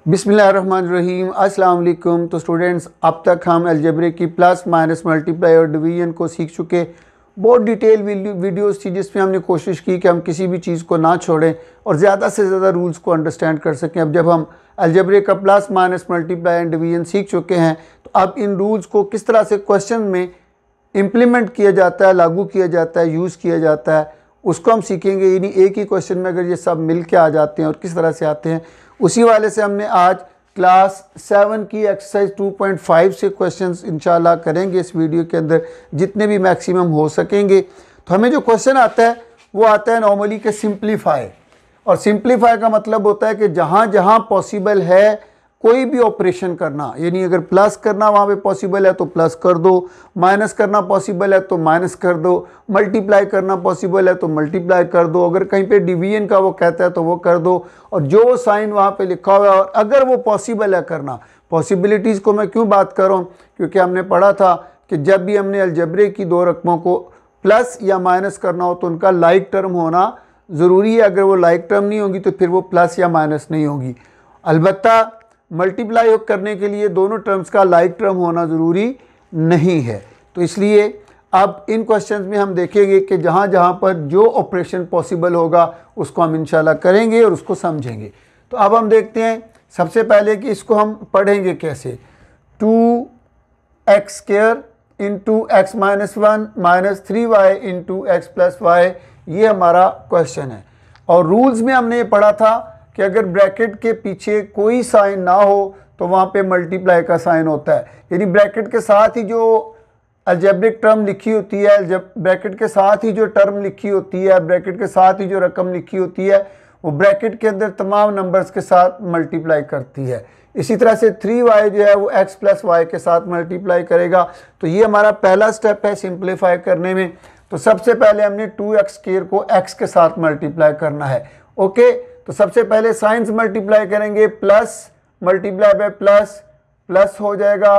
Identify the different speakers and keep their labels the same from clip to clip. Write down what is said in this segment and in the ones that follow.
Speaker 1: बिस्मिल्लाहिर्रहमानिर्रहीम अस्सलाम वालेकुम। तो स्टूडेंट्स, अब तक हम अलजेब्रे की प्लस माइनस मल्टीप्लाई और डिवीजन को सीख चुके। बहुत डिटेल वीडियोस थी जिसमें हमने कोशिश की कि हम किसी भी चीज़ को ना छोड़ें और ज़्यादा से ज़्यादा रूल्स को अंडरस्टैंड कर सकें। अब जब हम अलजेब्रे का plus minus multiply and division सीख चुके हैं तो अब इन रूल्स को किस तरह से क्वेश्चन में इम्प्लीमेंट किया जाता है, लागू किया जाता है, यूज़ किया जाता है, उसको हम सीखेंगे। यानी एक ही क्वेश्चन में अगर ये सब मिल के आ जाते हैं और किस तरह से आते हैं, उसी वाले से हमने आज क्लास 7 की एक्सरसाइज 2.5 से क्वेश्चंस इंशाल्लाह करेंगे इस वीडियो के अंदर, जितने भी मैक्सिमम हो सकेंगे। तो हमें जो क्वेश्चन आता है वो आता है नॉर्मली के सिंप्लीफाई, और सिंप्लीफाई का मतलब होता है कि जहाँ जहाँ पॉसिबल है कोई भी ऑपरेशन करना, यानी अगर प्लस करना वहाँ पे पॉसिबल है तो प्लस कर दो, माइनस करना पॉसिबल है तो माइनस कर दो, मल्टीप्लाई करना पॉसिबल है तो मल्टीप्लाई कर दो, अगर कहीं पे डिवीजन का वो कहता है तो वो कर दो, और जो साइन वहाँ पे लिखा हुआ है और अगर वो पॉसिबल है करना। पॉसिबिलिटीज़ को मैं क्यों बात कर रहा हूँ, क्योंकि हमने पढ़ा था कि जब भी हमने अलजेब्रे की दो रकमों को प्लस या माइनस करना हो तो उनका लाइक टर्म होना ज़रूरी है। अगर वो लाइक टर्म नहीं होगी तो फिर वो प्लस या माइनस नहीं होगी। अलबत्ता मल्टीप्लाई करने के लिए दोनों टर्म्स का लाइक टर्म होना ज़रूरी नहीं है। तो इसलिए अब इन क्वेश्चंस में हम देखेंगे कि जहाँ जहाँ पर जो ऑपरेशन पॉसिबल होगा उसको हम इंशाल्लाह करेंगे और उसको समझेंगे। तो अब हम देखते हैं सबसे पहले कि इसको हम पढ़ेंगे कैसे। 2x square into X minus 1 minus 3y into X plus Y, ये हमारा क्वेश्चन है। और रूल्स में हमने ये पढ़ा था कि अगर ब्रैकेट के पीछे कोई साइन ना हो तो वहाँ पे मल्टीप्लाई का साइन होता है, यानी ब्रैकेट के साथ ही जो अलजेब्रिक टर्म लिखी होती है, जब ब्रैकेट के साथ ही जो टर्म लिखी होती है, ब्रैकेट के साथ ही जो रकम लिखी होती है, वो ब्रैकेट के अंदर तमाम नंबर्स के साथ मल्टीप्लाई करती है। इसी तरह से 3y जो है वो x प्लस वाई के साथ मल्टीप्लाई करेगा। तो ये हमारा पहला स्टेप है सिंप्लीफाई करने में। तो सबसे पहले हमने 2x स्क्वायर को x के साथ मल्टीप्लाई करना है। ओके, तो सबसे पहले साइंस मल्टीप्लाई करेंगे, plus multiply by plus, plus हो जाएगा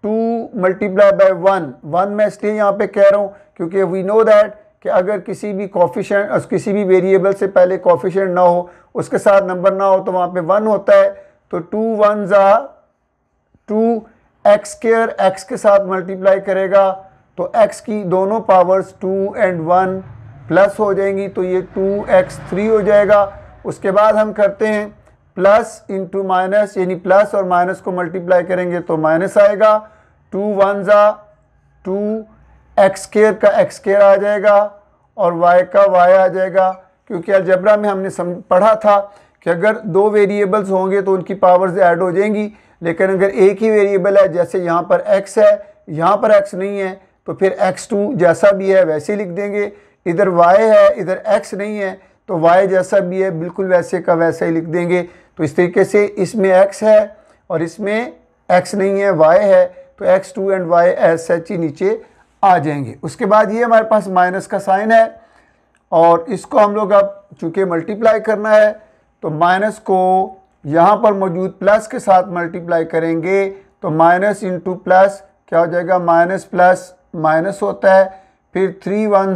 Speaker 1: 2 मल्टीप्लाई बाय 1 मैं इसलिए यहाँ पे कह रहा हूँ क्योंकि वी नो दैट कि अगर किसी भी कोफिशिएंट, किसी भी वेरिएबल से पहले कोफिशिएंट ना हो, उसके साथ नंबर ना हो तो वहाँ पे 1 होता है। तो 2 1 2, एक्स स्क्वायर एक्स के साथ मल्टीप्लाई करेगा तो x की दोनों पावर्स 2 और 1 प्लस हो जाएंगी, तो ये 2x 3 हो जाएगा। उसके बाद हम करते हैं प्लस इंटू माइनस, यानी प्लस और माइनस को मल्टीप्लाई करेंगे तो माइनस आएगा। 2 1 2, एक्स स्क्वायर का एक्स स्क्वायर आ जाएगा और y का y आ जाएगा, क्योंकि अलजेब्रा में हमने पढ़ा था कि अगर दो वेरिएबल्स होंगे तो उनकी पावर्स ऐड हो जाएंगी, लेकिन अगर एक ही वेरिएबल है, जैसे यहाँ पर x है, यहाँ पर x नहीं है, तो फिर x2 जैसा भी है वैसे लिख देंगे। इधर y है, इधर x नहीं है, तो y जैसा भी है बिल्कुल वैसे का वैसा ही लिख देंगे। तो इस तरीके से इसमें x है और इसमें x नहीं है, y है, तो x2 and y as such ही नीचे आ जाएंगे। उसके बाद ये हमारे पास माइनस का साइन है और इसको हम लोग अब चूँकि मल्टीप्लाई करना है तो माइनस को यहाँ पर मौजूद प्लस के साथ मल्टीप्लाई करेंगे, तो माइनस इंटू प्लस क्या हो जाएगा, माइनस प्लस माइनस होता है। फिर 3 1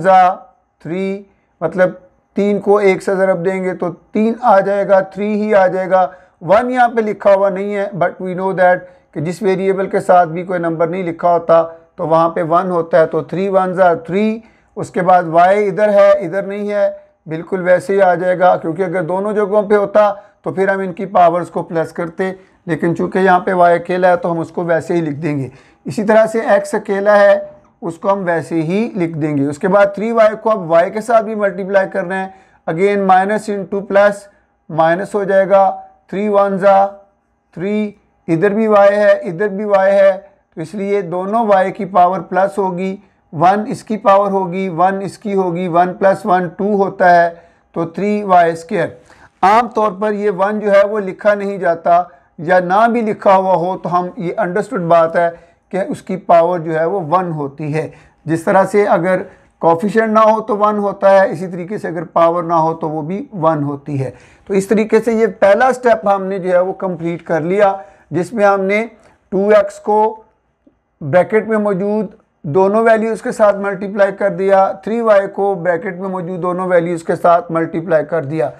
Speaker 1: 3, मतलब 3 को 1 से ज़रब देंगे तो 3 आ जाएगा, 3 ही आ जाएगा। 1 यहाँ पे लिखा हुआ नहीं है, बट वी नो दैट कि जिस वेरिएबल के साथ भी कोई नंबर नहीं लिखा होता तो वहाँ पे 1 होता है, तो 3 1 3। उसके बाद y इधर है, इधर नहीं है, बिल्कुल वैसे ही आ जाएगा, क्योंकि अगर दोनों जगहों पे होता तो फिर हम इनकी पावर्स को प्लस करते, लेकिन चूँकि यहाँ पे y अकेला है तो हम उसको वैसे ही लिख देंगे। इसी तरह से x अकेला है, उसको हम वैसे ही लिख देंगे। उसके बाद 3y को अब y के साथ भी मल्टीप्लाई करना है, again minus into plus minus हो जाएगा। 3 1 3, इधर भी y है, इधर भी y है, तो इसलिए दोनों y की पावर प्लस होगी, 1 इसकी पावर होगी, 1 इसकी होगी, 1 + 1 2 होता है, तो 3y स्क्वायर। आम तौर पर ये 1 जो है वो लिखा नहीं जाता, या ना भी लिखा हुआ हो तो हम ये अंडरस्टूड बात है कि उसकी पावर जो है वो 1 होती है। जिस तरह से अगर कोफिशिएंट ना हो तो 1 होता है, इसी तरीके से अगर पावर ना हो तो वो भी 1 होती है। तो इस तरीके से ये पहला स्टेप हमने जो है वो कंप्लीट कर लिया, जिसमें हमने 2x को ब्रैकेट में मौजूद दोनों वैल्यूज़ के साथ मल्टीप्लाई कर दिया, 3y को ब्रैकेट में मौजूद दोनों वैल्यूज़ के साथ मल्टीप्लाई कर दिया।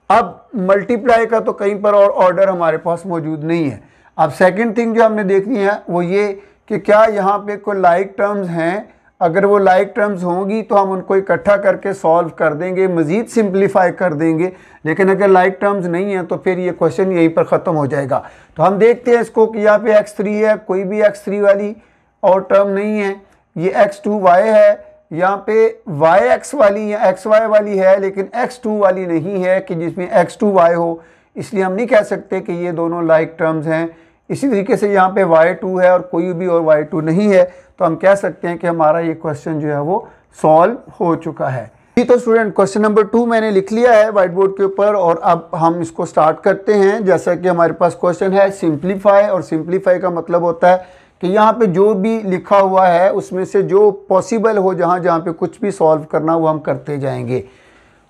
Speaker 1: अब मल्टीप्लाई का तो कहीं पर और ऑर्डर हमारे पास मौजूद नहीं है। अब सेकंड थिंग जो हमने देखनी है वो ये कि क्या यहाँ पे कोई लाइक टर्म्स हैं। अगर वो लाइक टर्म्स होंगी तो हम उनको इकट्ठा करके सॉल्व कर देंगे, मज़ीद सिंप्लीफाई कर देंगे। लेकिन अगर लाइक टर्म्स नहीं है तो फिर ये क्वेश्चन यहीं पर ख़त्म हो जाएगा। तो हम देखते हैं इसको कि यहाँ पे x3 है, कोई भी x3 वाली और टर्म नहीं है। ये x2y है, यहाँ पे yx वाली या xy वाली है, लेकिन x2 वाली नहीं है कि जिसमें x2y हो, इसलिए हम नहीं कह सकते कि ये दोनों लाइक टर्म्स हैं। इसी तरीके से यहाँ पे y2 है और कोई भी और y2 नहीं है, तो हम कह सकते हैं कि हमारा ये क्वेश्चन जो है वो सॉल्व हो चुका है। जी तो स्टूडेंट, क्वेश्चन नंबर 2 मैंने लिख लिया है व्हाइट बोर्ड के ऊपर और अब हम इसको स्टार्ट करते हैं। जैसा कि हमारे पास क्वेश्चन है सिंप्लीफाई, और सिंप्लीफाई का मतलब होता है कि यहाँ पे जो भी लिखा हुआ है उसमें से जो पॉसिबल हो, जहाँ जहाँ पे कुछ भी सॉल्व करना वो हम करते जाएंगे।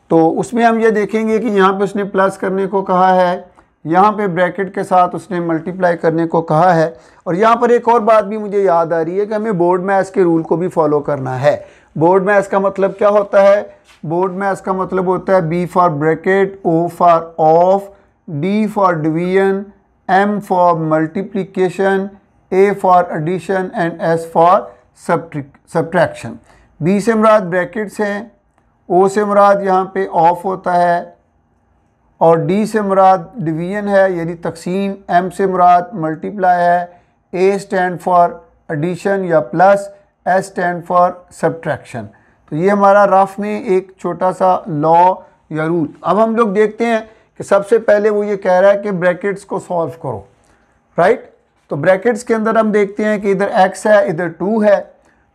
Speaker 1: तो उसमें हम ये देखेंगे कि यहाँ पे उसने प्लस करने को कहा है, यहाँ पे ब्रैकेट के साथ उसने मल्टीप्लाई करने को कहा है। और यहाँ पर एक और बात भी मुझे याद आ रही है कि हमें बोर्ड मैथ्स के रूल को भी फॉलो करना है। बोर्ड मैथ्स का मतलब क्या होता है? बोर्ड मैथ्स का मतलब होता है B for bracket, O for of, D for division, M for multiplication, A for addition and S for subtraction. B से मुराद ब्रैकेट्स हैं, O से मुराद यहाँ पे ऑफ होता है, और D से मुराद डिवीजन है यानी तकसीम, M से मुराद मल्टीप्लाई है, A स्टैंड फॉर एडिशन या plus, S stand for subtraction. तो ये हमारा रफ में एक छोटा सा लॉ या रूल। अब हम लोग देखते हैं कि सबसे पहले वो ये कह रहा है कि ब्रैकेट्स को सॉल्व करो, राइट। तो ब्रैकेट्स के अंदर हम देखते हैं कि इधर x है, इधर 2 है,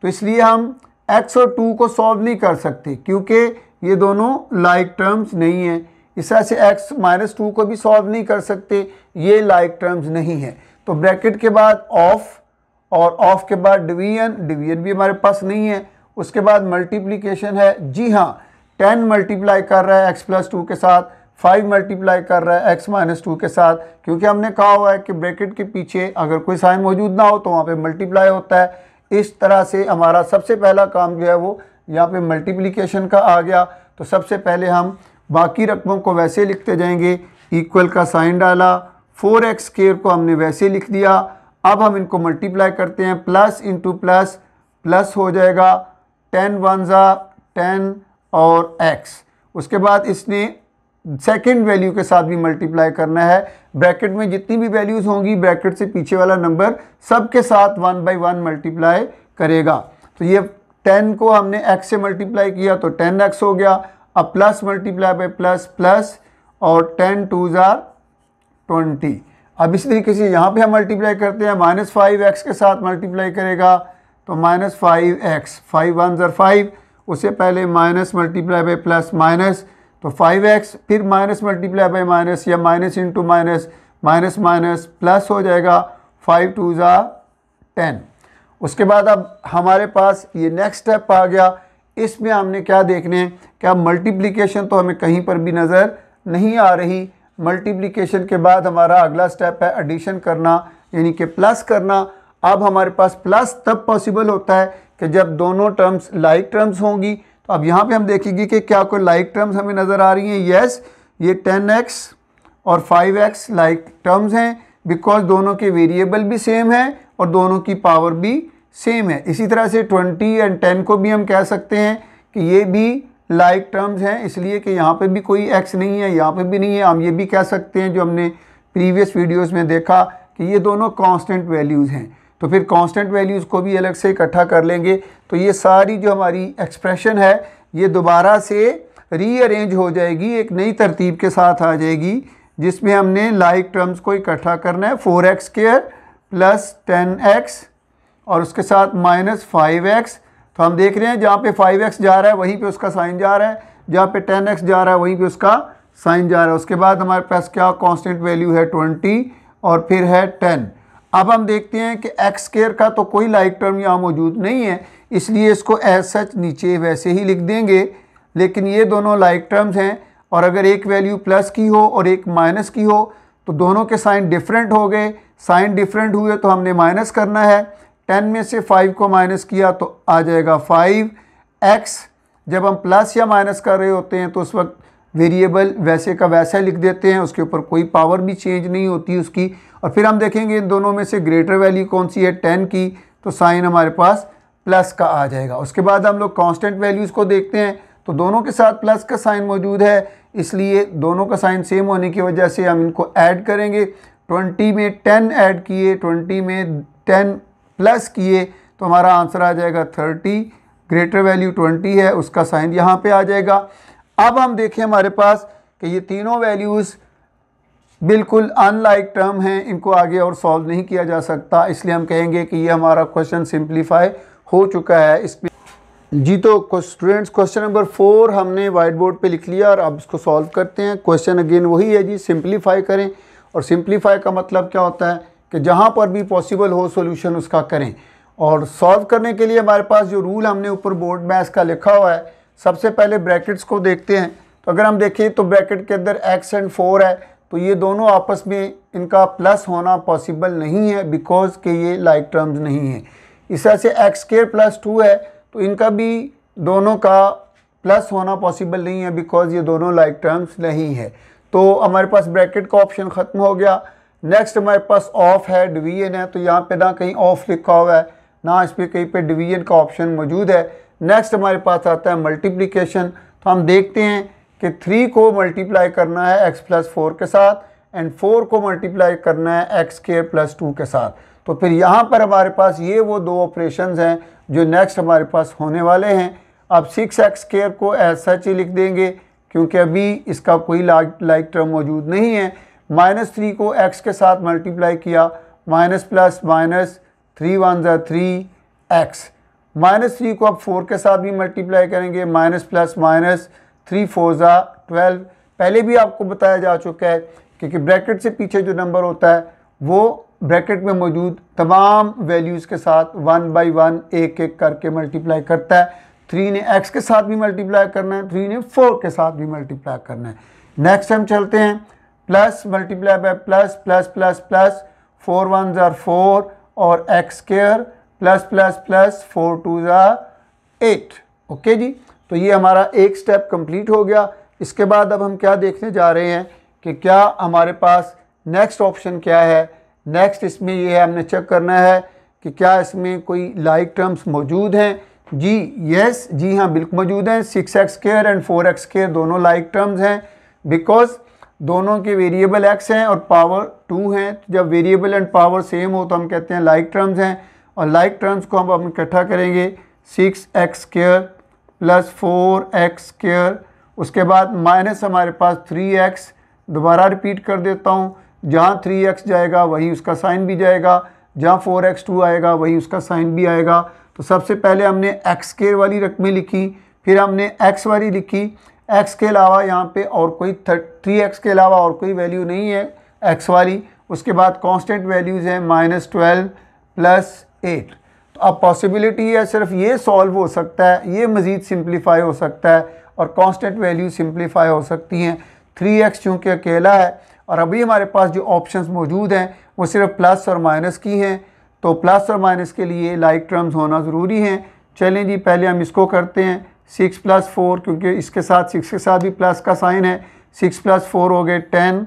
Speaker 1: तो इसलिए हम x और 2 को सॉल्व नहीं कर सकते क्योंकि ये दोनों लाइक टर्म्स नहीं हैं। इस तरह से x माइनस 2 को भी सॉल्व नहीं कर सकते, ये लाइक टर्म्स नहीं है। तो ब्रैकेट के बाद ऑफ, और ऑफ के बाद डिवीजन, डिवीजन भी हमारे पास नहीं है। उसके बाद मल्टीप्लिकेशन है, जी हाँ 10 मल्टीप्लाई कर रहा है x प्लस 2 के साथ, 5 मल्टीप्लाई कर रहा है x माइनस 2 के साथ, क्योंकि हमने कहा हुआ है कि ब्रैकेट के पीछे अगर कोई साइन मौजूद ना हो तो वहाँ पे मल्टीप्लाई होता है। इस तरह से हमारा सबसे पहला काम जो है वो यहाँ पे मल्टीप्लिकेशन का आ गया। तो सबसे पहले हम बाकी रकमों को वैसे लिखते जाएंगे, इक्वल का साइन डाला, 4x स्क्वायर को हमने वैसे लिख दिया। अब हम इनको मल्टीप्लाई करते हैं, प्लस इंटू प्लस, प्लस हो जाएगा 10 1 10 और x। उसके बाद इसने सेकंड वैल्यू के साथ भी मल्टीप्लाई करना है। ब्रैकेट में जितनी भी वैल्यूज़ होंगी ब्रैकेट से पीछे वाला नंबर सब के साथ 1 बाई 1 मल्टीप्लाई करेगा। तो ये 10 को हमने x से मल्टीप्लाई किया तो 10x हो गया। अब plus multiply by plus, plus और 10 2 20। अब इस तरीके से यहाँ पे हम मल्टीप्लाई करते हैं, माइनस 5x के साथ मल्टीप्लाई करेगा तो माइनस 5x, 5 1 5, उससे पहले minus multiply by plus minus, तो 5x, फिर माइनस मल्टीप्लाई बाई माइनस या minus into minus, minus minus plus हो जाएगा, 5 2 10। उसके बाद अब हमारे पास ये नेक्स्ट स्टेप आ गया। इसमें हमने क्या देखने हैं, क्या मल्टीप्लिकेशन तो हमें कहीं पर भी नज़र नहीं आ रही। मल्टीप्लिकेशन के बाद हमारा अगला स्टेप है एडिशन करना, यानी कि प्लस करना। अब हमारे पास प्लस तब पॉसिबल होता है कि जब दोनों टर्म्स लाइक टर्म्स होंगी। तो अब यहाँ पे हम देखेंगे कि क्या कोई लाइक टर्म्स हमें नज़र आ रही हैं। यस, ये 10x और 5x लाइक टर्म्स हैं, बिकॉज दोनों के वेरिएबल भी सेम है और दोनों की पावर भी सेम है। इसी तरह से 20 और 10 को भी हम कह सकते हैं कि ये भी लाइक टर्म्स हैं, इसलिए कि यहाँ पे भी कोई x नहीं है, यहाँ पे भी नहीं है। हम ये भी कह सकते हैं, जो हमने प्रीवियस वीडियोस में देखा, कि ये दोनों कांस्टेंट वैल्यूज़ हैं। तो फिर कांस्टेंट वैल्यूज़ को भी अलग से इकट्ठा कर लेंगे तो ये सारी जो हमारी एक्सप्रेशन है ये दोबारा से रीअरेंज हो जाएगी, एक नई तरतीब के साथ आ जाएगी, जिसमें हमने लाइक टर्म्स को इकट्ठा करना है। 4x स्क्वायर प्लस 10x और उसके साथ माइनस 5x। तो हम देख रहे हैं जहाँ पे 5x जा रहा है वहीं पे उसका साइन जा रहा है, जहाँ पे 10x जा रहा है वहीं पे उसका साइन जा रहा है। उसके बाद हमारे पास क्या कांस्टेंट वैल्यू है 20 और फिर है 10। अब हम देखते हैं कि x स्क्वायर का तो कोई लाइक टर्म यहाँ मौजूद नहीं है, इसलिए इसको एज सच नीचे वैसे ही लिख देंगे। लेकिन ये दोनों लाइक टर्म्स हैं, और अगर एक वैल्यू प्लस की हो और एक माइनस की हो तो दोनों के साइन डिफरेंट हो गए। साइन डिफरेंट हुए तो हमने माइनस करना है। 10 में से 5 को माइनस किया तो आ जाएगा 5x। जब हम प्लस या माइनस कर रहे होते हैं तो उस वक्त वेरिएबल वैसे का वैसा लिख देते हैं, उसके ऊपर कोई पावर भी चेंज नहीं होती उसकी। और फिर हम देखेंगे इन दोनों में से ग्रेटर वैल्यू कौन सी है 10 की, तो साइन हमारे पास प्लस का आ जाएगा। उसके बाद हम लोग कांस्टेंट वैल्यूज़ को देखते हैं, तो दोनों के साथ प्लस का साइन मौजूद है, इसलिए दोनों का साइन सेम होने की वजह से हम इनको ऐड करेंगे। 20 में 10 ऐड किए, 20 में 10 प्लस किए, तो हमारा आंसर आ जाएगा 30। ग्रेटर वैल्यू 20 है, उसका साइन यहाँ पे आ जाएगा। अब हम देखें हमारे पास कि ये तीनों वैल्यूज़ बिल्कुल अनलाइक टर्म हैं, इनको आगे और सॉल्व नहीं किया जा सकता, इसलिए हम कहेंगे कि ये हमारा क्वेश्चन सिंप्लीफाई हो चुका है। इसमें जी तो स्टूडेंट्स क्वेश्चन नंबर 4 हमने वाइट बोर्ड पे लिख लिया और अब इसको सॉल्व करते हैं। क्वेश्चन अगेन वही है जी, सिंप्लीफाई करें। और सिंप्लीफाई का मतलब क्या होता है कि जहाँ पर भी पॉसिबल हो सॉल्यूशन उसका करें। और सॉल्व करने के लिए हमारे पास जो रूल हमने ऊपर बोर्ड में इसका लिखा हुआ है, सबसे पहले ब्रैकेट्स को देखते हैं। तो अगर हम देखें तो ब्रैकेट के अंदर x एंड 4 है, तो ये दोनों आपस में इनका प्लस होना पॉसिबल नहीं है, बिकॉज के ये लाइक टर्म्स नहीं है। इस तरह से x² + 2 है, तो इनका भी दोनों का प्लस होना पॉसिबल नहीं है, बिकॉज ये दोनों लाइक टर्म्स नहीं है। तो हमारे पास ब्रैकेट का ऑप्शन ख़त्म हो गया। नेक्स्ट हमारे पास ऑफ है, डिवीजन है, तो यहाँ पे ना कहीं ऑफ लिखा हुआ है ना इस पर कहीं पे डिवीजन का ऑप्शन मौजूद है। नेक्स्ट हमारे पास आता है मल्टीप्लिकेशन। तो हम देखते हैं कि 3 को मल्टीप्लाई करना है x + 4 के साथ एंड 4 को मल्टीप्लाई करना है x² + 2 के साथ। तो फिर यहाँ पर हमारे पास ये वो दो ऑपरेशंस हैं जो नेक्स्ट हमारे पास होने वाले हैं। अब 6x² को एज सच ही लिख देंगे क्योंकि अभी इसका कोई लाइक टर्म मौजूद नहीं है। -3 को x के साथ मल्टीप्लाई किया, माइनस प्लस माइनस 3 1 = 3x। -3 को अब 4 के साथ भी मल्टीप्लाई करेंगे, माइनस प्लस माइनस 3 4 = 12। पहले भी आपको बताया जा चुका है क्योंकि ब्रैकेट से पीछे जो नंबर होता है वो ब्रैकेट में मौजूद तमाम वैल्यूज़ के साथ 1 बाई 1 एक एक करके मल्टीप्लाई करता है। 3 ने x के साथ भी मल्टीप्लाई करना है, 3 ने 4 के साथ भी मल्टीप्लाई करना है। नेक्स्ट हम चलते हैं, plus multiply by plus, plus plus plus 4 1 = 4 और x² plus plus plus 4 2 = 8। Okay जी, तो ये हमारा एक स्टेप कंप्लीट हो गया। इसके बाद अब हम क्या देखने जा रहे हैं कि क्या हमारे पास नेक्स्ट ऑप्शन क्या है। नेक्स्ट इसमें ये है, हमने चेक करना है कि क्या इसमें कोई लाइक टर्म्स मौजूद हैं। जी यस, जी हाँ बिल्कुल मौजूद हैं। 6x² एंड 4x² दोनों लाइक टर्म्स हैं, बिकॉज दोनों के वेरिएबल x हैं और पावर 2 हैं। जब वेरिएबल एंड पावर सेम हो तो हम कहते हैं लाइक टर्म्स हैं। और लाइक टर्म्स को हम इकट्ठा करेंगे, 6x² + 4x², उसके बाद माइनस हमारे पास 3x। दोबारा रिपीट कर देता हूँ, जहाँ 3x जाएगा वही उसका साइन भी जाएगा, जहाँ 4x2 आएगा वही उसका साइन भी आएगा। तो सबसे पहले हमने x² वाली रकमें लिखी, फिर हमने x वाली लिखी। x के अलावा यहाँ पे और कोई 3x के अलावा और कोई वैल्यू नहीं है x वाली। उसके बाद कांस्टेंट वैल्यूज़ हैं -12 + 8। तो अब पॉसिबिलिटी है सिर्फ ये सॉल्व हो सकता है, ये मज़ीद सिंप्लीफाई हो सकता है और कांस्टेंट वैल्यू सिंप्लीफाई हो सकती हैं। 3x चूँकि अकेला है और अभी हमारे पास जो ऑप्शंस मौजूद हैं वो सिर्फ प्लस और माइनस की हैं, तो प्लस और माइनस के लिए लाइक टर्म्स होना ज़रूरी हैं। चलें जी, पहले हम इसको करते हैं। 6 + 4, क्योंकि इसके साथ 6 के साथ भी प्लस का साइन है, 6 + 4 हो गए 10।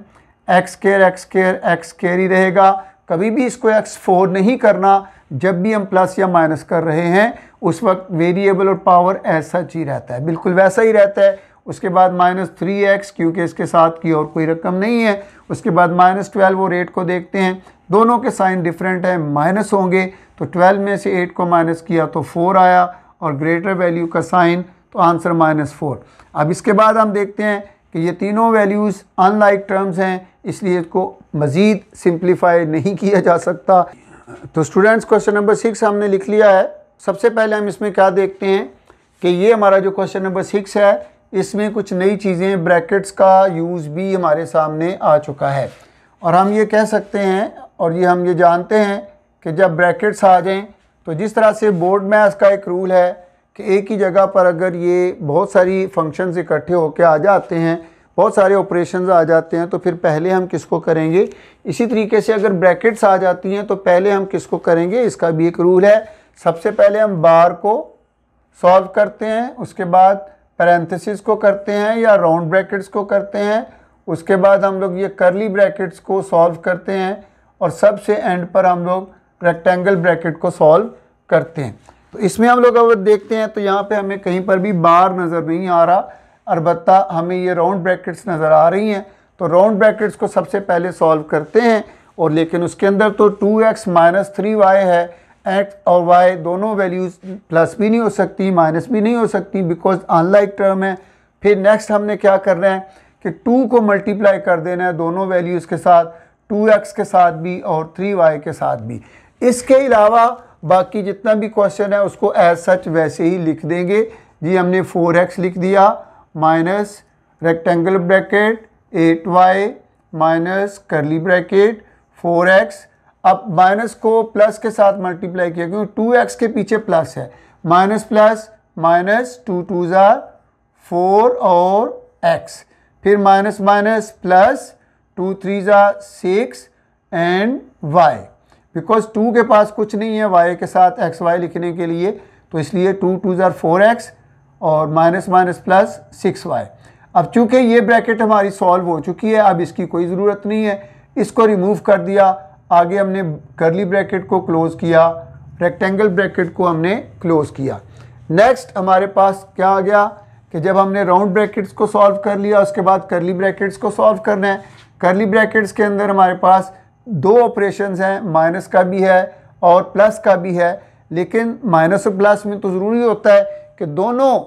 Speaker 1: x² ही रहेगा, कभी भी इसको x4 नहीं करना। जब भी हम प्लस या माइनस कर रहे हैं उस वक्त वेरिएबल और पावर एज सच ही रहता है, बिल्कुल वैसा ही रहता है। उसके बाद -3x, क्योंकि इसके साथ की और कोई रकम नहीं है। उसके बाद -12 और 8 को देखते हैं, दोनों के साइन डिफरेंट हैं, माइनस होंगे। तो 12 में से 8 को माइनस किया तो 4 आया और ग्रेटर वैल्यू का साइन, तो आंसर -4। अब इसके बाद हम देखते हैं कि ये तीनों वैल्यूज़ अनलाइक टर्म्स हैं, इसलिए इसको मज़ीद सिंप्लीफाई नहीं किया जा सकता। तो स्टूडेंट्स क्वेश्चन नंबर 6 हमने लिख लिया है। सबसे पहले हम इसमें क्या देखते हैं कि ये हमारा जो क्वेश्चन नंबर 6 है, इसमें कुछ नई चीज़ें, ब्रैकेट्स का यूज़ भी हमारे सामने आ चुका है। और हम ये कह सकते हैं और ये हम ये जानते हैं कि जब ब्रैकेट्स आ जाएं तो जिस तरह से बोर्ड मैथ्स का एक रूल है कि एक ही जगह पर अगर ये बहुत सारी फंक्शंस इकट्ठे होकर आ जाते हैं, बहुत सारे ऑपरेशंस आ जाते हैं, तो फिर पहले हम किसको करेंगे। इसी तरीके से अगर ब्रैकेट्स आ जाती हैं तो पहले हम किसको करेंगे, इसका भी एक रूल है। सबसे पहले हम बार को सॉल्व करते हैं, उसके बाद पैरेंथेसिस को करते हैं या राउंड ब्रैकेट्स को करते हैं, उसके बाद हम लोग ये कर्ली ब्रैकेट्स को सॉल्व करते हैं और सबसे एंड पर हम लोग रेक्टेंगल ब्रैकेट को सॉल्व करते हैं। तो इसमें हम लोग अगर देखते हैं तो यहाँ पे हमें कहीं पर भी बार नज़र नहीं आ रहा, अलबत्ता हमें ये राउंड ब्रैकेट्स नज़र आ रही हैं। तो राउंड ब्रैकेट्स को सबसे पहले सॉल्व करते हैं, और लेकिन उसके अंदर तो 2x माइनस 3y है। x और y दोनों वैल्यूज़ प्लस भी नहीं हो सकती, माइनस भी नहीं हो सकती, बिकॉज अनलाइक टर्म है। फिर नेक्स्ट हमने क्या करना है कि 2 को मल्टीप्लाई कर देना है दोनों वैल्यूज़ के साथ, 2x के साथ भी और 3y के साथ भी। इसके अलावा बाकी जितना भी क्वेश्चन है उसको एज सच वैसे ही लिख देंगे। जी हमने 4x लिख दिया minus rectangle bracket 8y minus करली ब्रैकेट 4x। अब माइनस को प्लस के साथ मल्टीप्लाई किया क्योंकि 2x के पीछे प्लस है, माइनस प्लस माइनस 2 2 4 और x, फिर minus minus plus 2 3 6 and y। Because 2 के पास कुछ नहीं है y के साथ एक्स वाई लिखने के लिए, तो इसलिए 2 2 4x और माइनस माइनस प्लस 6y। अब चूंकि ये ब्रैकेट हमारी सॉल्व हो चुकी है, अब इसकी कोई ज़रूरत नहीं है, इसको रिमूव कर दिया। आगे हमने कर्ली ब्रैकेट को क्लोज़ किया, रेक्टेंगल ब्रैकेट को हमने क्लोज़ किया। नेक्स्ट हमारे पास क्या आ गया कि जब हमने राउंड ब्रैकेट्स को सॉल्व कर लिया, उसके बाद कर्ली ब्रैकेट्स को सॉल्व करना है। कर्ली ब्रैकेट्स के अंदर हमारे पास 2 ऑपरेशंस हैं, माइनस का भी है और प्लस का भी है, लेकिन माइनस और प्लस में तो ज़रूरी होता है कि दोनों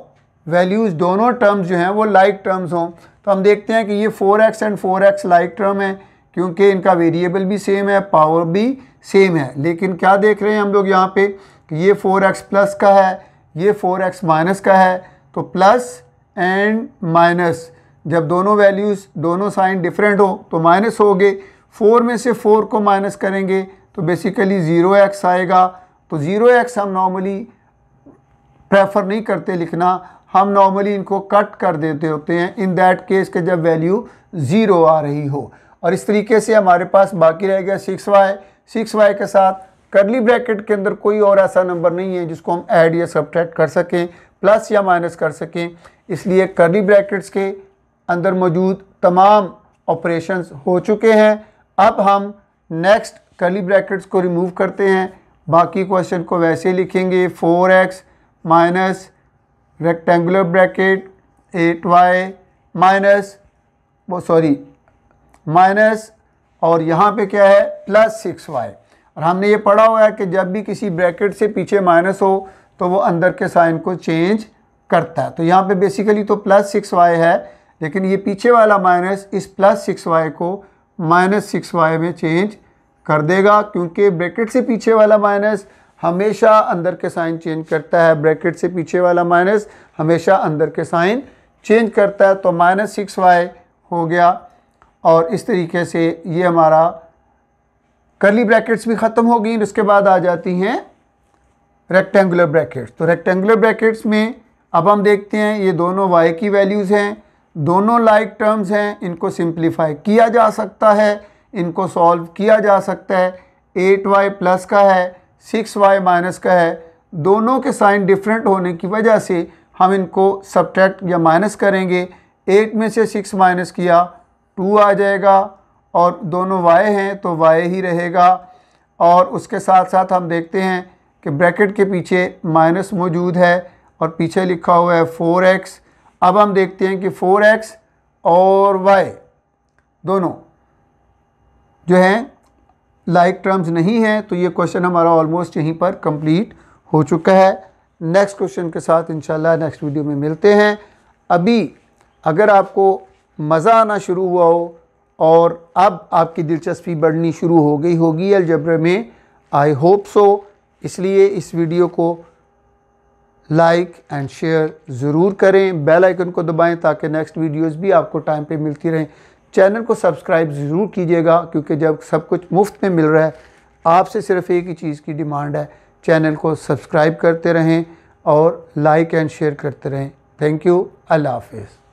Speaker 1: वैल्यूज़, दोनों टर्म्स जो हैं वो लाइक टर्म्स हों। तो हम देखते हैं कि ये 4x and 4x like term है क्योंकि इनका वेरिएबल भी सेम है, पावर भी सेम है। लेकिन क्या देख रहे हैं हम लोग यहाँ पे कि ये 4x प्लस का है, ये 4x माइनस का है। तो प्लस एंड माइनस जब दोनों वैल्यूज़, दोनों साइन डिफरेंट हो तो माइनस हो गए। 4 में से 4 को माइनस करेंगे तो बेसिकली 0x आएगा। तो 0x हम नॉर्मली प्रेफर नहीं करते लिखना, हम नॉर्मली इनको कट कर देते होते हैं इन दैट केस के जब वैल्यू 0 आ रही हो। और इस तरीके से हमारे पास बाकी रह गया 6y के साथ कर्ली ब्रैकेट के अंदर कोई और ऐसा नंबर नहीं है जिसको हम ऐड या सब्ट्रैक्ट कर सकें, प्लस या माइनस कर सकें, इसलिए कर्ली ब्रैकेट्स के अंदर मौजूद तमाम ऑपरेशंस हो चुके हैं। अब हम नेक्स्ट कर्ली ब्रैकेट्स को रिमूव करते हैं, बाकी क्वेश्चन को वैसे लिखेंगे 4x minus rectangular bracket 8y minus और यहाँ पे क्या है प्लस 6y। और हमने ये पढ़ा हुआ है कि जब भी किसी ब्रैकेट से पीछे माइनस हो तो वो अंदर के साइन को चेंज करता है। तो यहाँ पे बेसिकली तो प्लस 6y है, लेकिन ये पीछे वाला माइनस इस प्लस 6y को माइनस 6y में चेंज कर देगा, क्योंकि ब्रैकेट से पीछे वाला माइनस हमेशा अंदर के साइन चेंज करता है। ब्रैकेट से पीछे वाला माइनस हमेशा अंदर के साइन चेंज करता है। तो माइनस 6y हो गया और इस तरीके से ये हमारा कर्ली ब्रैकेट्स भी ख़त्म हो गई। उसके बाद आ जाती हैं रेक्टेंगुलर ब्रैकेट्स। तो रेक्टेंगुलर ब्रैकेट्स में अब हम देखते हैं ये दोनों y की वैल्यूज़ हैं, दोनों लाइक टर्म्स हैं, इनको सिंप्लीफाई किया जा सकता है, इनको सॉल्व किया जा सकता है। 8y प्लस का है, 6y माइनस का है, दोनों के साइन डिफरेंट होने की वजह से हम इनको सब्ट्रैक्ट या माइनस करेंगे। 8 में से 6 माइनस किया 2 आ जाएगा और दोनों y हैं तो y ही रहेगा। और उसके साथ साथ हम देखते हैं कि ब्रैकेट के पीछे माइनस मौजूद है और पीछे लिखा हुआ है 4x। अब हम देखते हैं कि 4x और y दोनों जो हैं लाइक टर्म्स नहीं हैं, तो ये क्वेश्चन हमारा ऑलमोस्ट यहीं पर कंप्लीट हो चुका है। नेक्स्ट क्वेश्चन के साथ इंशाल्लाह नेक्स्ट वीडियो में मिलते हैं। अभी अगर आपको मज़ा आना शुरू हुआ हो और अब आपकी दिलचस्पी बढ़नी शुरू हो गई होगी अलजब्र में, आई होप सो, इसलिए इस वीडियो को लाइक एंड शेयर ज़रूर करें, बेल आइकन को दबाएं ताकि नेक्स्ट वीडियोस भी आपको टाइम पे मिलती रहें। चैनल को सब्सक्राइब ज़रूर कीजिएगा क्योंकि जब सब कुछ मुफ्त में मिल रहा है, आपसे सिर्फ एक ही चीज़ की डिमांड है, चैनल को सब्सक्राइब करते रहें और लाइक एंड शेयर करते रहें। थैंक यू, अल्लाह हाफ़िज़।